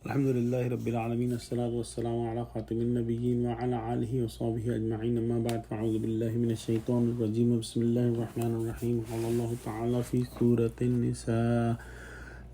Alhamdulillahi Rabbil Alameen. As-salatu was-salamu ala khatimin nabiyyin wa ala alihi wa sahbihi ajma'in. Amma ba'd, fa'udhu billahi minash shaitanir rajim. Bismillahir rahmanir rahim. Qala Allahu ta'ala fi Surah An-Nisa.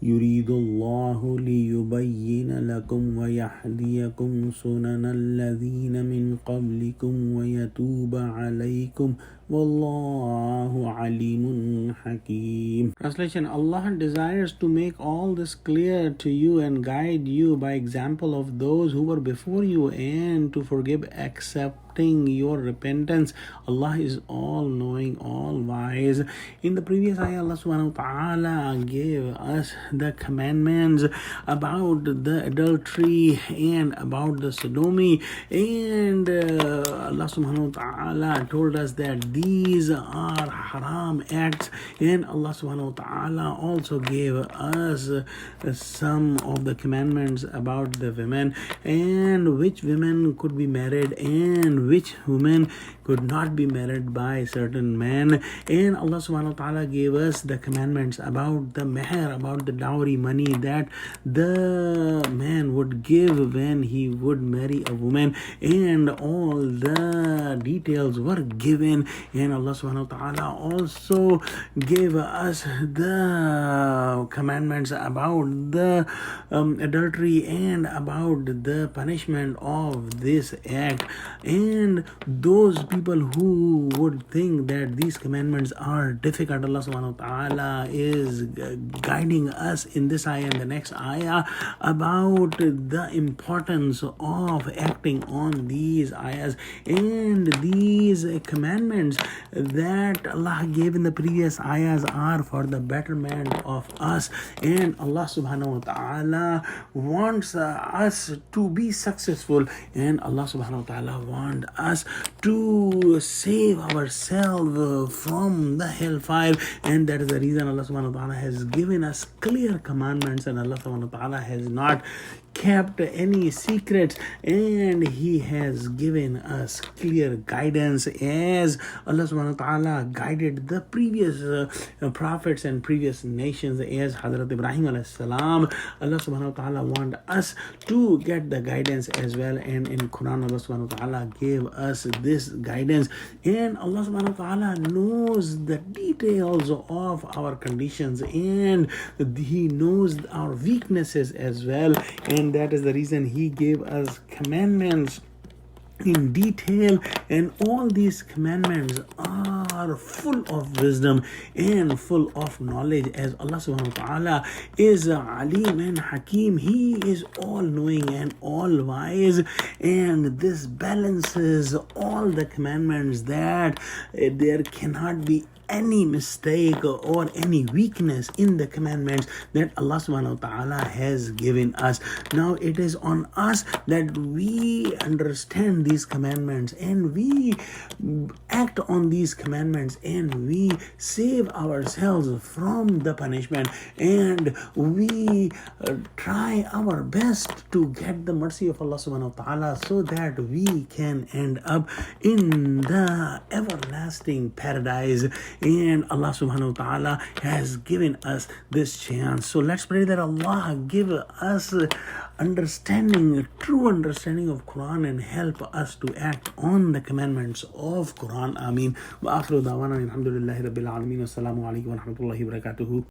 يريد الله ليبين لكم ويهديكم سنن الذين من قبلكم ويتوب عليكم والله عليم حكيم. Translation: Allah desires to make all this clear to you and guide you by example of those who were before you, and to forgive accepting your repentance. Allah is all knowing, all wise. In the previous ayah, Allah subhanahu wa ta'ala gave us the commandments about the adultery and about the sodomy, and Allah subhanahu wa ta'ala told us that these are haram acts, and Allah subhanahu wa ta'ala also gave us some of the commandments about the women, and which women could be married and which women could not be married by certain men. And Allah subhanahu wa ta'ala gave us the commandments about the meher, about the dowry money that the man would give when he would marry a woman, and all the details were given. And Allah subhanahu wa ta'ala also gave us the commandments about the adultery and about the punishment of this act. And those people who would think that these commandments are difficult, Allah subhanahu wa ta'ala is guiding us in this ayah and the next ayah about the importance of acting on these ayahs and these commandments that Allah gave in the previous ayahs are for the betterment of us. And Allah subhanahu wa ta'ala wants us to be successful, and Allah subhanahu wa ta'ala wants us to save ourselves from the hellfire. And that is the reason Allah subhanahu wa ta'ala has given us clear commandments, and Allah subhanahu wa ta'ala has not kept any secrets, and He has given us clear guidance as Allah subhanahu wa ta'ala guided the previous prophets and previous nations, as Hazrat Ibrahim alayhi salam. Allah subhanahu wa ta'ala want us to get the guidance as well, and in Quran Allah subhanahu wa ta'ala gave us this guidance, and Allah subhanahu wa ta'ala knows the details of our conditions, and He knows our weaknesses as well, and that is the reason He gave us commandments in detail. And all these commandments are full of wisdom and full of knowledge, as Allah subhanahu wa ta'ala is Alim and Hakim. He is all knowing and all wise, and this balances all the commandments, that there cannot be any mistake or any weakness in the commandments that Allah subhanahu wa ta'ala has given us. Now it is on us that we understand these commandments and we act on these commandments, and we save ourselves from the punishment, and we try our best to get the mercy of Allah subhanahu wa ta'ala, so that we can end up in the everlasting paradise. And Allah subhanahu wa ta'ala has given us this chance. So let's pray that Allah give us understanding, true understanding of Quran, and help us to act on the commandments of Quran. Ameen. Wa akhiru da'wana alhamdulillahi rabbil alameen. Assalamu alaikum wa rahmatullahi wa barakatuhu.